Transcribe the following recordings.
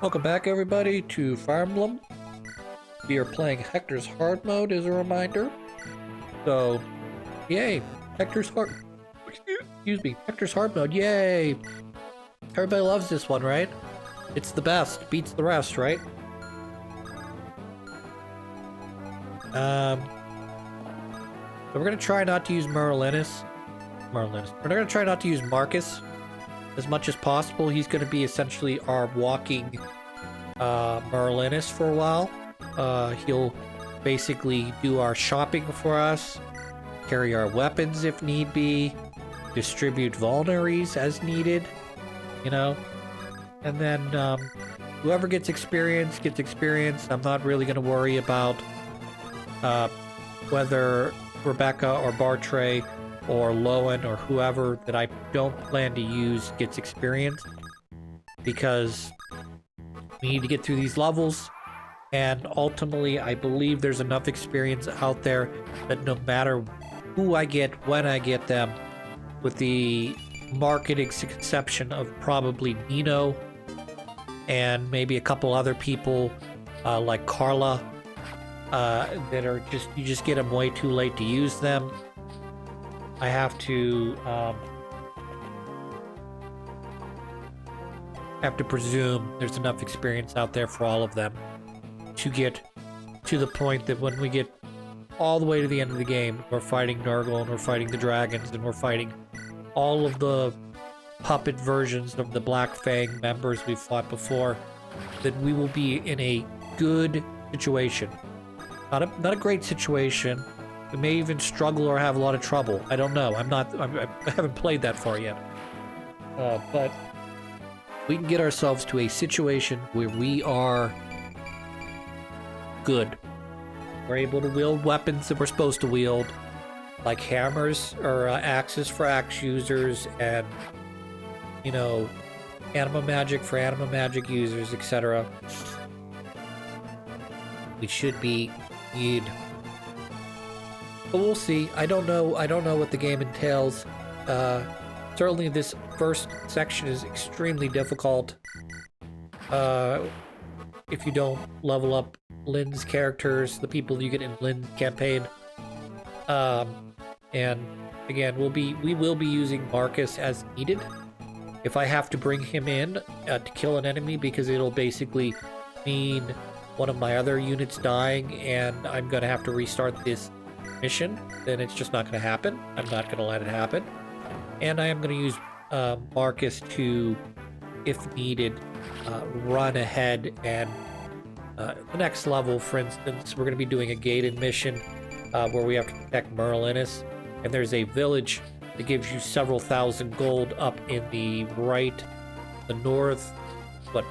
Welcome back, everybody, to Fire Emblem. We are playing Hector's hard mode as a reminder. So, yay! Hector's hard... Excuse me, Hector's hard mode, yay! Everybody loves this one, right? It's the best, beats the rest, right? So we're gonna try not to use Merlinus. We're gonna try not to use Marcus as much as possible. He's gonna be essentially our walking Merlinus for a while. He'll basically do our shopping for us, carry our weapons if need be, distribute vulneraries as needed, you know? And then whoever gets experience gets experience. I'm not really going to worry about whether Rebecca or Bartray or Lowen or whoever that I don't plan to use gets experience, because we need to get through these levels, and ultimately I believe there's enough experience out there that no matter who I get, when I get them, with the market exception of probably Nino and maybe a couple other people like Carla, that are you just get them way too late to use them. I have to presume there's enough experience out there for all of them to get to the point that when we get all the way to the end of the game, we're fighting Nurgle and we're fighting the dragons and we're fighting all of the puppet versions of the Black Fang members we've fought before, that we will be in a good situation. Not a great situation. We may even struggle or have a lot of trouble. I don't know. I haven't played that far yet. But we can get ourselves to a situation where we are good. We're able to wield weapons that we're supposed to wield, like hammers or axes for axe users, and, you know, anima magic for anima magic users, etc. We should be good. But we'll see. I don't know what the game entails. Certainly this first section is extremely difficult if you don't level up Lynn's characters, the people you get in Lynn's campaign. And again, we will be using Marcus as needed. If I have to bring him in to kill an enemy, because it'll basically mean one of my other units dying and I'm gonna have to restart this mission, then it's just not gonna happen. I'm not gonna let it happen. And I am gonna use Marcus to, if needed, run ahead and the next level, for instance, we're going to be doing a gated mission where we have to protect Merlinus, and there's a village that gives you several thousand gold up in the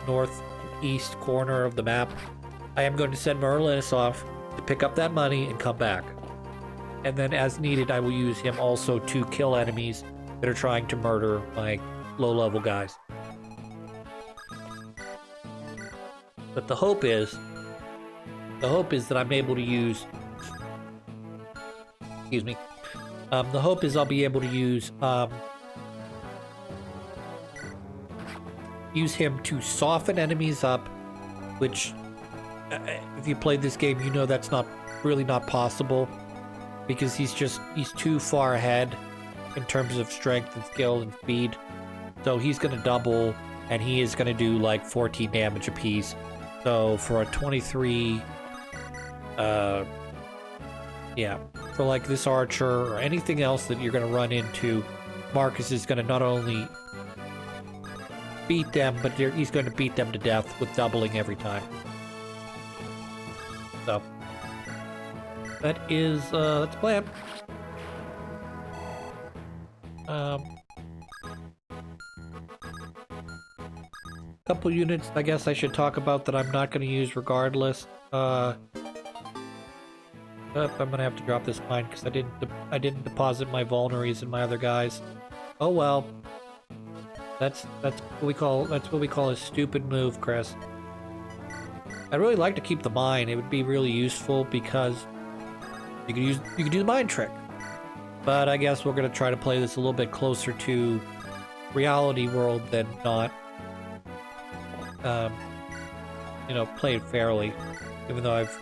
northeast corner of the map. I am going to send Merlinus off to pick up that money and come back. And then as needed, I will use him also to kill enemies that are trying to murder my low-level guys. But the hope is that I'm able to use, excuse me, the hope is I'll be able to use him to soften enemies up, which, if you played this game, you know that's really not possible, because he's too far ahead in terms of strength and skill and speed. So he's going to double, and he is going to do like 14 damage apiece. So for a 23, yeah, for like this archer or anything else that you're going to run into, Marcus is going to not only beat them, but he's going to beat them to death with doubling every time. So that is, that's the plan. Couple units I guess I should talk about that I'm not going to use regardless. I'm gonna have to drop this mine because I didn't deposit my vulneraries and my other guys. Oh well. That's what we call a stupid move, Chris. I'd really like to keep the mine. It would be really useful because you could do the mine trick. But I guess we're gonna try to play this a little bit closer to reality world than not. you know, play it fairly, even though I've,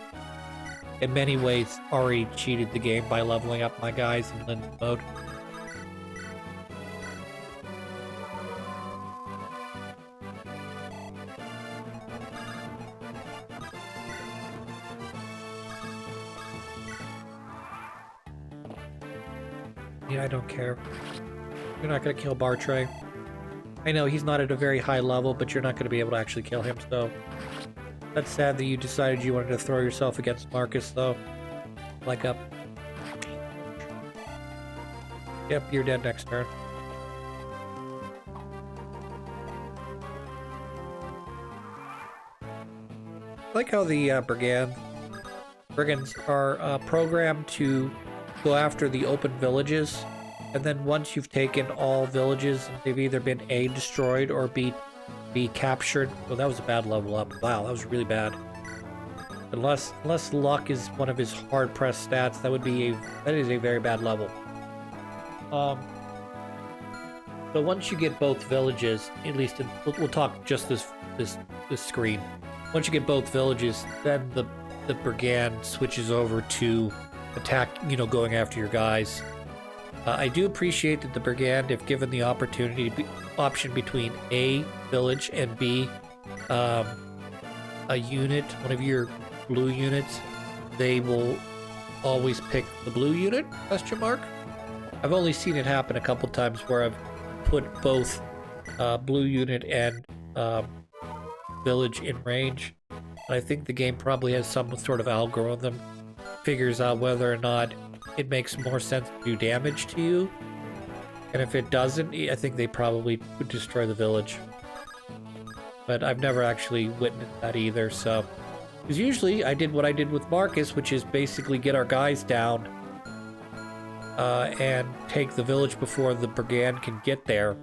in many ways, already cheated the game by leveling up my guys in Lynn's mode. Yeah, I don't care. You're not gonna kill Bartray. I know he's not at a very high level, but you're not gonna be able to actually kill him, so... That's sad that you decided you wanted to throw yourself against Marcus, though. Like up. Yep, you're dead next turn. I like how the brigands are programmed to go after the open villages, and then once you've taken all villages, they've either been A, destroyed, or B, captured. Oh, that was a bad level up. Wow, that was really bad. Unless luck is one of his hard-pressed stats, that is a very bad level. So once you get both villages, at least we'll talk just this screen. Once you get both villages, then the brigand switches over to attack, you know, going after your guys. I do appreciate that the brigand, if given the option between A, village, and B, a unit, one of your blue units, they will always pick the blue unit, question mark. I've only seen it happen a couple times where I've put both blue unit and village in range. And I think the game probably has some sort of algorithm, figures out whether or not it makes more sense to do damage to you. And if it doesn't, I think they probably would destroy the village. But I've never actually witnessed that either, so... Because usually I did what I did with Marcus, which is basically get our guys down and take the village before the brigand can get there.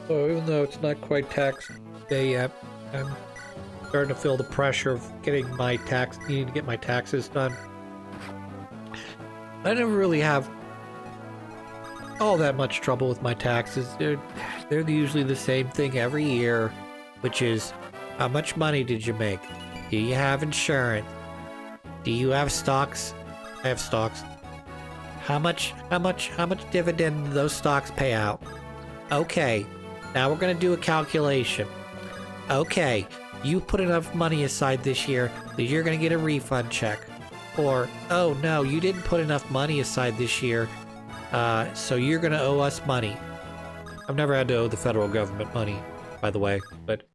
So even though it's not quite tax day yet, I'm starting to feel the pressure of needing to get my taxes done. I never really have all that much trouble with my taxes. They're usually the same thing every year, which is, how much money did you make? Do you have insurance? Do you have stocks? I have stocks. How much dividend do those stocks pay out? Okay. Now we're going to do a calculation. Okay, you put enough money aside this year that you're going to get a refund check. Or, oh no, you didn't put enough money aside this year, so you're going to owe us money. I've never had to owe the federal government money, by the way, but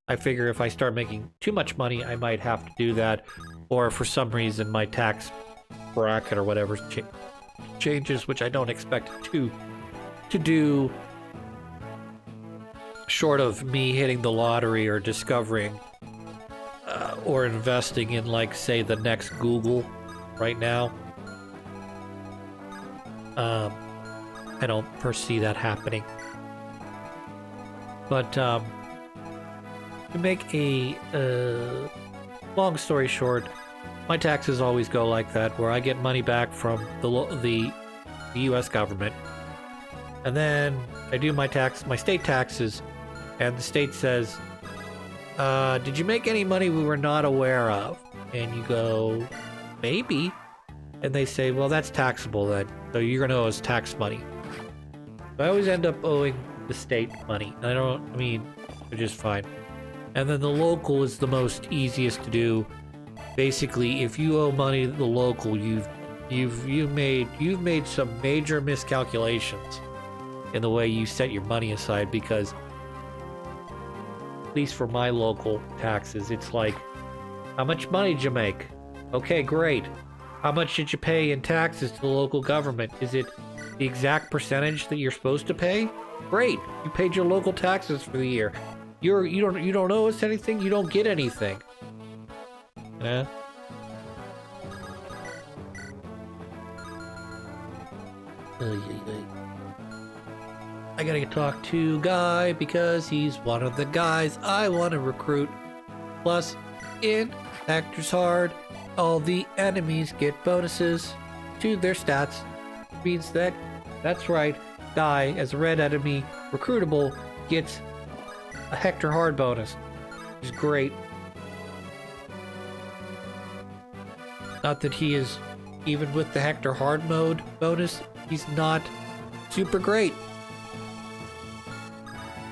I figure if I start making too much money, I might have to do that. Or for some reason, my tax bracket or whatever changes, which I don't expect to do. Short of me hitting the lottery or discovering or investing in, like, say, the next Google right now. I don't foresee that happening. But to make a long story short, my taxes always go like that, where I get money back from the U.S. government, and then I do my state taxes. And the state says, did you make any money we were not aware of? And you go, maybe. And they say, well, that's taxable then. So you're going to owe us tax money. So I always end up owing the state money. Which is fine. And then the local is the most easiest to do. Basically, if you owe money to the local, you've made some major miscalculations in the way you set your money aside, because at least for my local taxes, it's like, how much money did you make? Okay, great. How much did you pay in taxes to the local government? Is it the exact percentage that you're supposed to pay? Great, you paid your local taxes for the year. You don't owe us anything. You don't get anything. Yeah. I gotta talk to Guy because he's one of the guys I want to recruit. Plus, in Hector's Hard, all the enemies get bonuses to their stats. Means that's right, Guy, as a red enemy recruitable, gets a Hector Hard bonus, which is great. Not that he is, even with the Hector Hard mode bonus, he's not super great.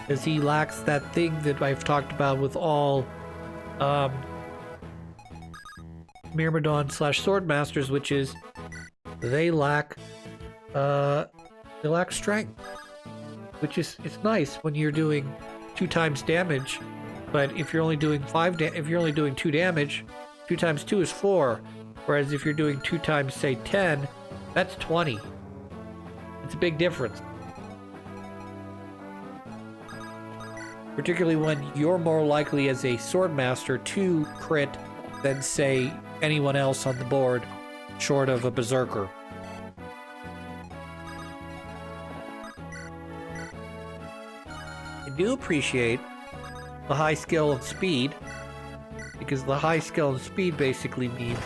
Because he lacks that thing that I've talked about with all Myrmidon / Swordmasters, which is they lack strength. Which is, it's nice when you're doing 2 times damage, but if you're only doing 2 damage, 2 times 2 is 4. Whereas if you're doing 2 times, say, 10, that's 20. It's a big difference. Particularly when you're more likely as a Swordmaster to crit than, say, anyone else on the board, short of a Berserker. I do appreciate the high skill and speed, because the high skill and speed basically means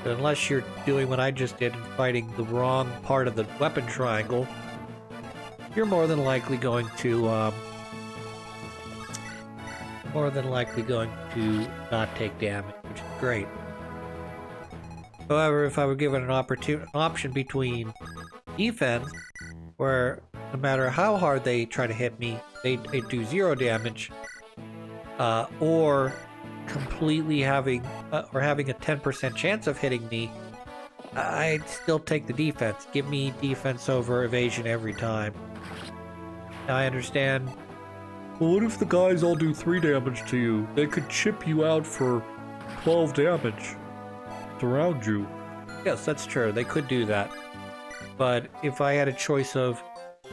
that unless you're doing what I just did and fighting the wrong part of the weapon triangle, you're more than likely going to not take damage, which is great. However, if I were given an option between defense, where no matter how hard they try to hit me, they do 0 damage, or completely having a 10% chance of hitting me, I'd still take the defense. Give me defense over evasion every time. Now, I understand. Well, what if the guys all do 3 damage to you? They could chip you out for 12 damage. Surround you. Yes, that's true. They could do that. But if I had a choice of,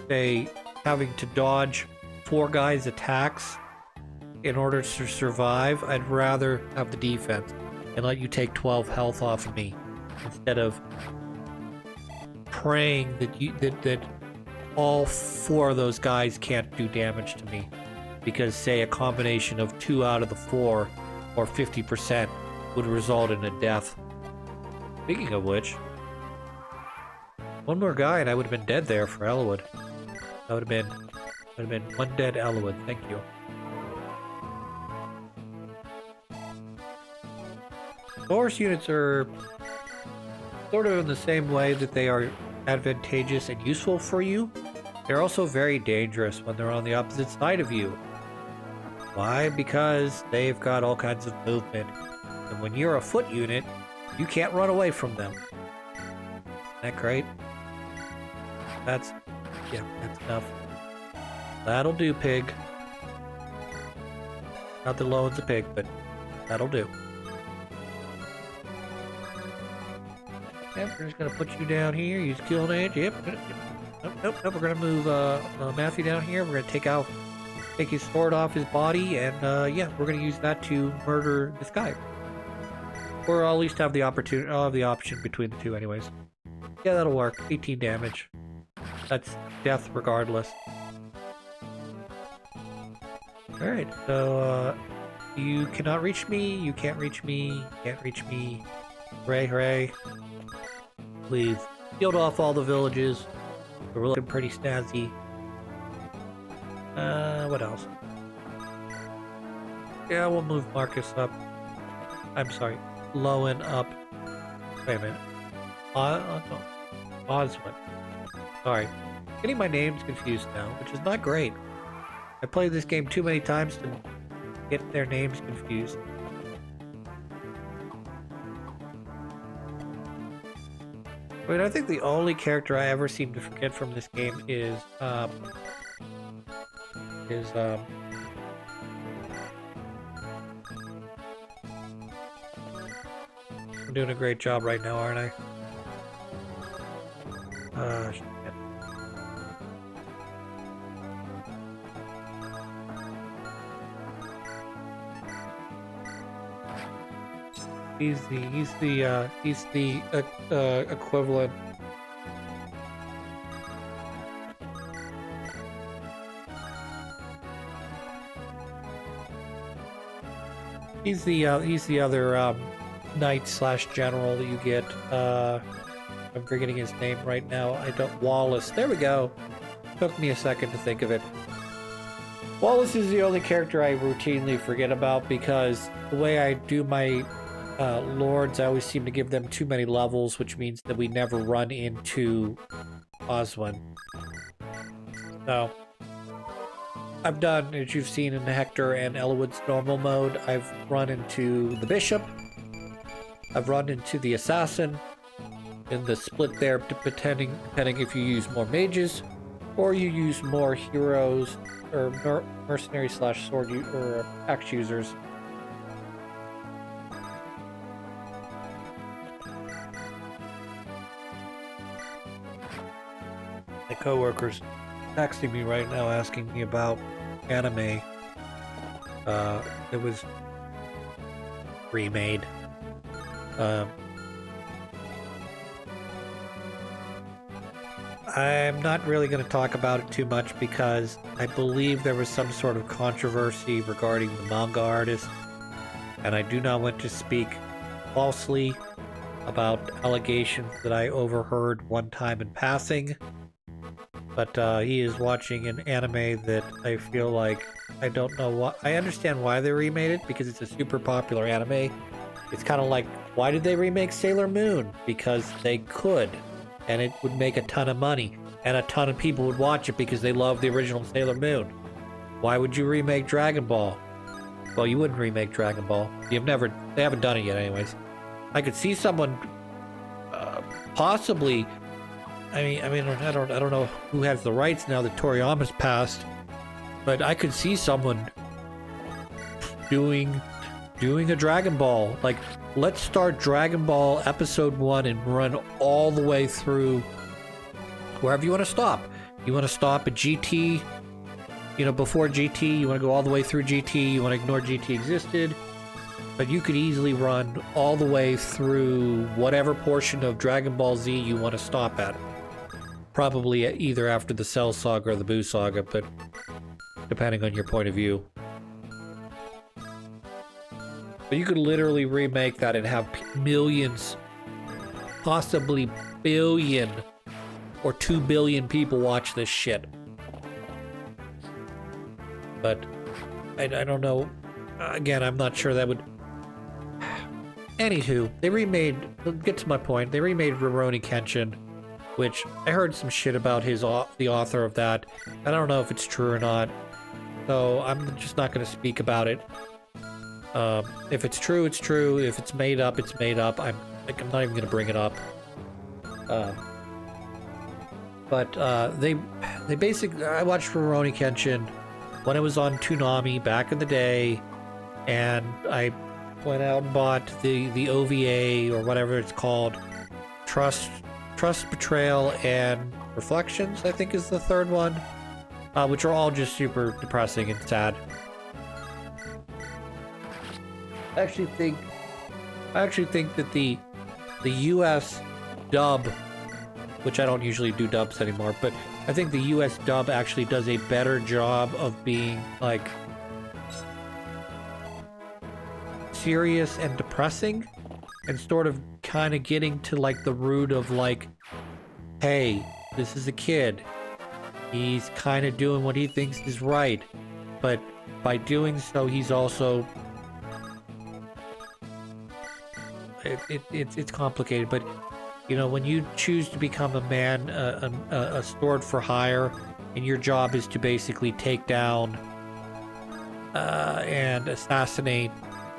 say, having to dodge 4 guys' attacks in order to survive, I'd rather have the defense and let you take 12 health off of me instead of praying that all 4 of those guys can't do damage to me, because, say, a combination of 2 out of the 4 or 50% would result in a death. Speaking of which, one more guy and I would have been dead there for Elwood. That would have been 1 dead Elwood. Thank you. Force units are sort of in the same way that they are advantageous and useful for you. They're also very dangerous when they're on the opposite side of you. Why? Because they've got all kinds of movement. And when you're a foot unit, you can't run away from them. Isn't that great? That's enough. That'll do, pig. Not that Lowen's a pig, but that'll do. Yep, we're just gonna put you down here. Use kill edge. Yep. Nope. We're gonna move Matthew down here. We're gonna take his sword off his body, and yeah, we're gonna use that to murder this guy. Or I'll at least have the opportunity. I'll have the option between the two, anyways. Yeah, that'll work. 18 damage. That's death regardless. All right. So you cannot reach me. You can't reach me. You can't reach me. Hooray! Hooray! Please sealed off all the villages. We're looking pretty snazzy. What else? Yeah, we'll move Marcus up. I'm sorry, Lowen up. Wait a minute. No. Oswin. Sorry. Getting my names confused now, which is not great. I played this game too many times to get their names confused. I mean, I think the only character I ever seem to forget from this game is I'm doing a great job right now, aren't I? Shit. He's the equivalent. He's the other knight slash general that you get. I'm forgetting his name right now. I don't. Wallace. There we go. Took me a second to think of it. Wallace is the only character I routinely forget about because the way I do my lords, I always seem to give them too many levels, which means that we never run into Oswin. So, I've done, as you've seen in Hector and Elowood's normal mode, I've run into the Bishop, I've run into the Assassin, in the split there, depending if you use more mages, or you use more heroes, or mercenary slash sword or axe users. My coworker's texting me right now asking me about anime. It was remade. I'm not really going to talk about it too much because I believe there was some sort of controversy regarding the manga artist, and I do not want to speak falsely about allegations that I overheard one time in passing. But he is watching an anime that I feel like I don't know what. I understand why they remade it because it's a super popular anime. It's kind of like, why did they remake Sailor Moon? Because they could, and it would make a ton of money, and a ton of people would watch it because they love the original Sailor Moon. Why would you remake Dragon Ball? Well, you wouldn't remake Dragon Ball. They haven't done it yet, anyways. I could see someone possibly. I mean, I don't know who has the rights now that Toriyama's passed, but I could see someone doing a Dragon Ball. Like, let's start Dragon Ball Episode 1 and run all the way through wherever you want to stop. You want to stop at GT, before GT, you want to go all the way through GT, you want to ignore GT existed, but you could easily run all the way through whatever portion of Dragon Ball Z you want to stop at. Probably either after the Cell Saga or the Buu Saga, but depending on your point of view. But you could literally remake that and have millions, possibly billion or 2 billion people watch this shit. But I don't know. Again, I'm not sure that would. Anywho, get to my point, they remade Rurouni Kenshin, which I heard some shit about the author of that. I don't know if it's true or not, so I'm just not going to speak about it. If it's true, it's true. If it's made up, it's made up. I'm not even going to bring it up. But they basically, I watched Rurouni Kenshin when it was on Toonami back in the day, and I went out and bought the OVA or whatever it's called, Trust, Betrayal, and Reflections, I think is the third one, which are all just super depressing and sad. I actually think that the US dub, which I don't usually do dubs anymore, but I think the US dub actually does a better job of being like serious and depressing, and sort of kind of getting to like the root of like, hey, this is a kid. He's kind of doing what he thinks is right, but by doing so, he's also it's complicated. But when you choose to become a man, a sword for hire, and your job is to basically take down and assassinate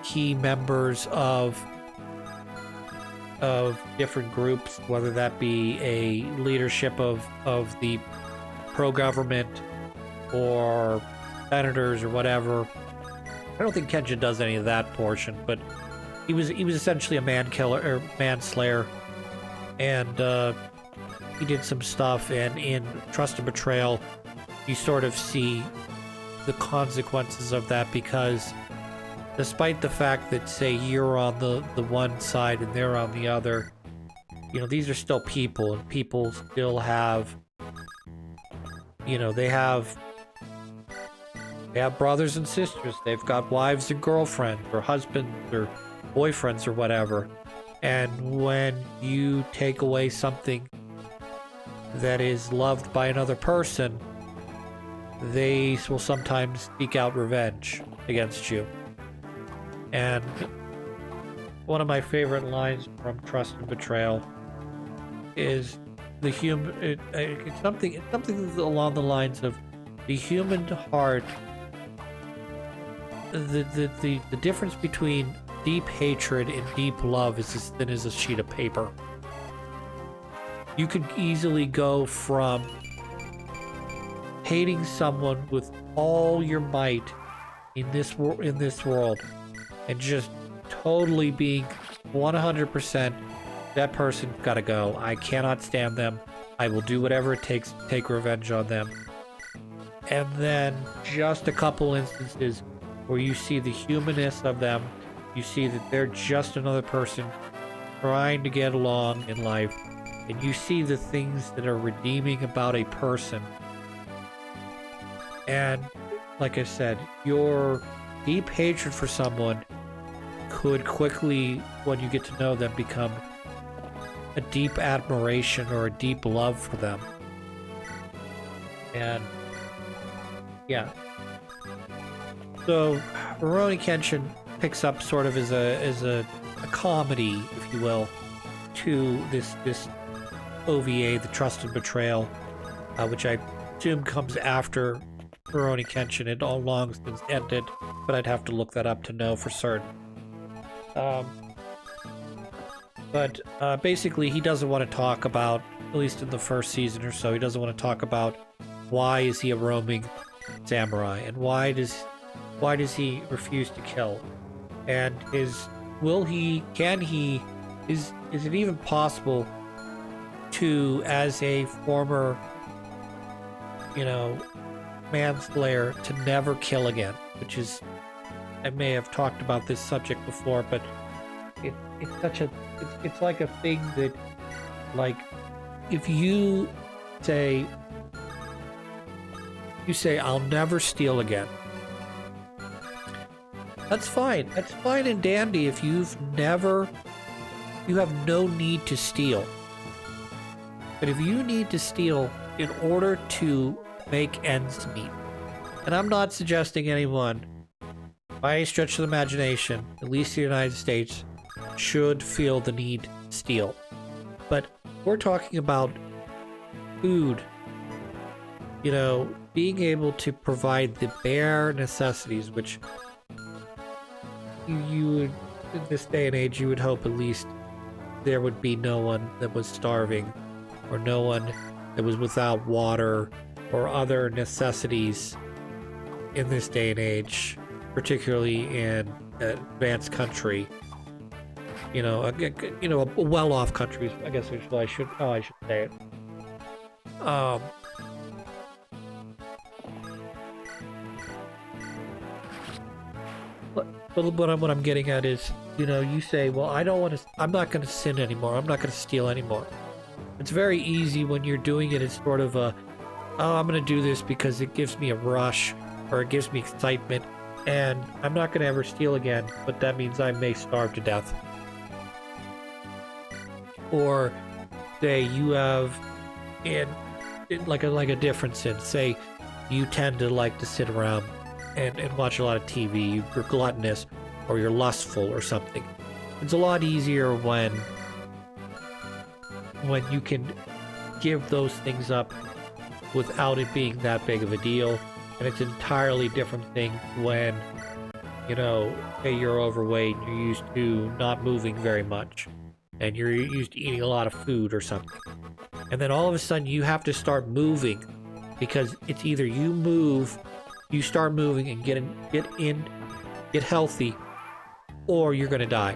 key members of different groups, whether that be a leadership of the pro-government or senators or whatever. I don't think Kenshin does any of that portion, but he was essentially a man-killer or manslayer, and he did some stuff. And in Trust and Betrayal, you sort of see the consequences of that, because despite the fact that, say, you're on the one side and they're on the other, these are still people, and people still have, they They have brothers and sisters. They've got wives and girlfriends or husbands or boyfriends or whatever. And when you take away something that is loved by another person, they will sometimes seek out revenge against you. And one of my favorite lines from Trust and Betrayal is the human. It's something along the lines of the human heart. The difference between deep hatred and deep love is as thin as a sheet of paper. You could easily go from hating someone with all your might in this world and just totally being 100% that person's gotta go. I cannot stand them. I will do whatever it takes to take revenge on them. And then just a couple instances where you see the humanness of them. You see that they're just another person trying to get along in life. And you see the things that are redeeming about a person. And like I said, your deep hatred for someone could quickly, when you get to know them, become a deep admiration or a deep love for them. And yeah. So Rurouni Kenshin picks up sort of as a comedy, if you will, to this OVA, the Trust and Betrayal, which I assume comes after Rurouni Kenshin. It all long since ended, but I'd have to look that up to know for certain. But basically, he doesn't want to talk about, at least in the first season or so, he doesn't want to talk about why is he a roaming samurai and why does he refuse to kill, and is it even possible to, as a former, manslayer, to never kill again, which is, I may have talked about this subject before, but it's like a thing that, like, if you say I'll never steal again, that's fine and dandy if you have no need to steal. But if you need to steal in order to make ends meet, and I'm not suggesting anyone, by any stretch of the imagination, at least in the United States, should feel the need to steal. But we're talking about food, being able to provide the bare necessities, which you would, in this day and age, you would hope at least there would be no one that was starving, or no one that was without water or other necessities in this day and age, particularly in an advanced country, a well-off country, I guess I should say it. But what I'm getting at is, you say, well, I'm not going to sin anymore. I'm not going to steal anymore. It's very easy when you're doing it. It's sort of I'm going to do this because it gives me a rush or it gives me excitement, and I'm not going to ever steal again, but that means I may starve to death. Or say you have like a different sin. Say you tend to like to sit around and watch a lot of TV. You're gluttonous or you're lustful or something. It's a lot easier when you can give those things up without it being that big of a deal. And it's an entirely different thing when, say you're overweight, you're used to not moving very much, and you're used to eating a lot of food or something. And then all of a sudden you have to start moving, because it's either you start moving and get healthy, or you're gonna die.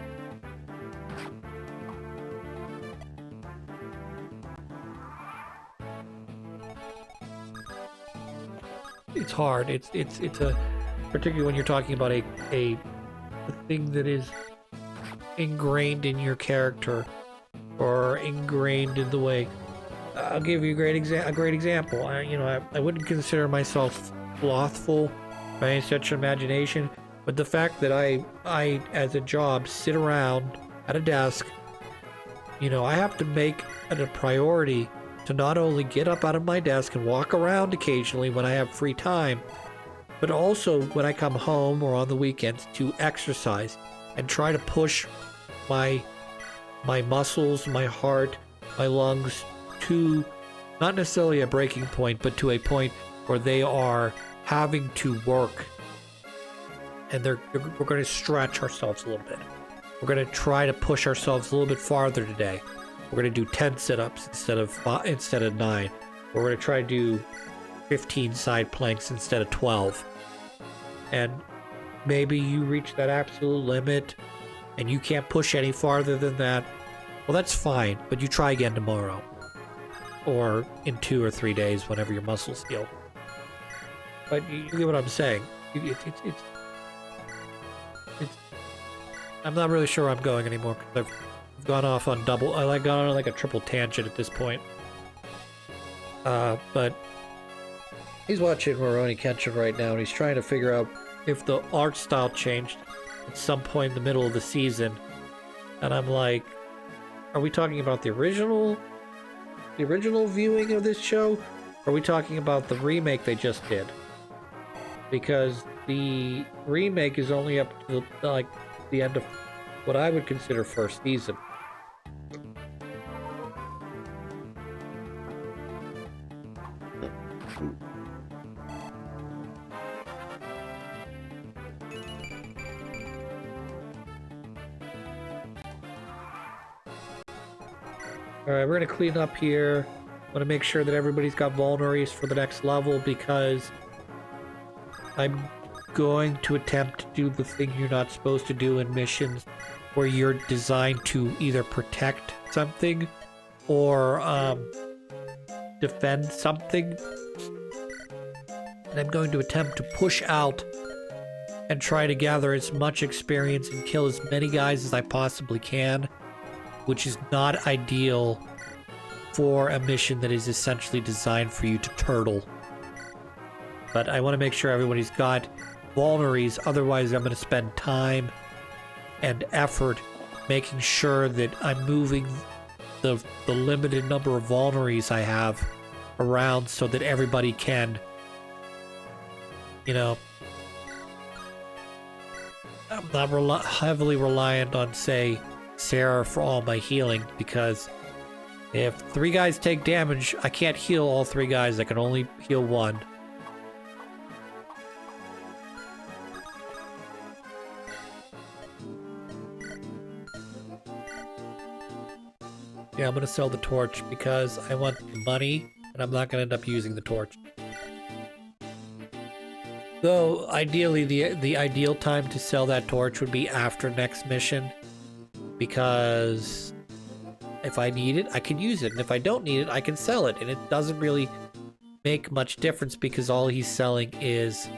It's hard. It's a, particularly when you're talking about a thing that is ingrained in your character or ingrained in the way. I'll give you a great example. I wouldn't consider myself slothful by any stretch of imagination. But the fact that I as a job sit around at a desk, you know, I have to make it a priority to not only get up out of my desk and walk around occasionally when I have free time, but also when I come home or on the weekends to exercise and try to push my muscles, my heart, my lungs to not necessarily a breaking point, but to a point where they are having to work. And we're going to stretch ourselves a little bit. We're going to try to push ourselves a little bit farther today. We're going to do 10 sit-ups instead of 9. We're going to try to do 15 side planks instead of 12. And maybe you reach that absolute limit and you can't push any farther than that. Well, that's fine, but you try again tomorrow. Or in 2 or 3 days, whenever your muscles heal. But you get what I'm saying. I'm not really sure where I'm going anymore because I've gone off on gone on like a triple tangent at this point. But he's watching Rurouni Kenshin right now, and he's trying to figure out if the art style changed at some point in the middle of the season. And I'm like, are we talking about the original viewing of this show? Or are we talking about the remake they just did? Because the remake is only up to the end of what I would consider first season. Alright, we're going to clean up here. I want to make sure that everybody's got vulneraries for the next level because I'm going to attempt to do the thing you're not supposed to do in missions where you're designed to either protect something or defend something. And I'm going to attempt to push out and try to gather as much experience and kill as many guys as I possibly can, which is not ideal for a mission that is essentially designed for you to turtle. But I want to make sure everybody's got vulneraries, otherwise I'm going to spend time and effort making sure that I'm moving the limited number of vulneraries I have around so that everybody can, you know, I'm not heavily reliant on, say, Sarah for all my healing, because if 3 guys take damage, I can't heal all 3 guys, I can only heal 1. Yeah, I'm gonna sell the torch because I want the money, and I'm not gonna end up using the torch. Though, ideally, the ideal time to sell that torch would be after next mission, because if I need it, I can use it, and if I don't need it, I can sell it, and it doesn't really make much difference because all he's selling is,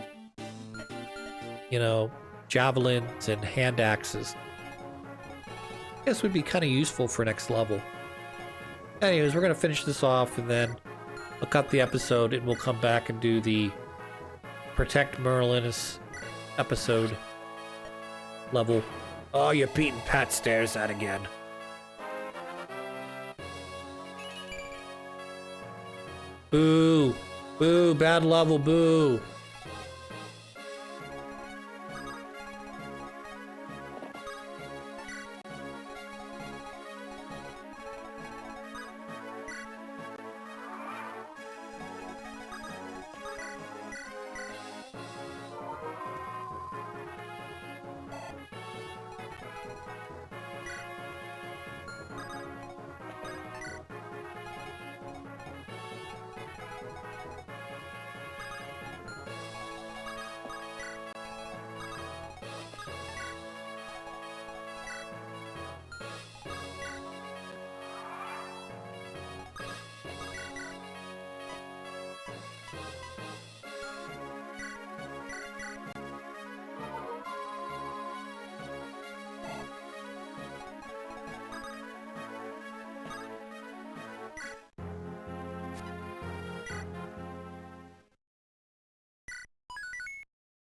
you know, javelins and hand axes. I guess would be kind of useful for next level. Anyways, we're going to finish this off, and then I'll cut the episode, and we'll come back and do the Protect Merlinus episode level. Oh, you're beating Pat Stairs that again. Boo! Boo! Bad level, boo!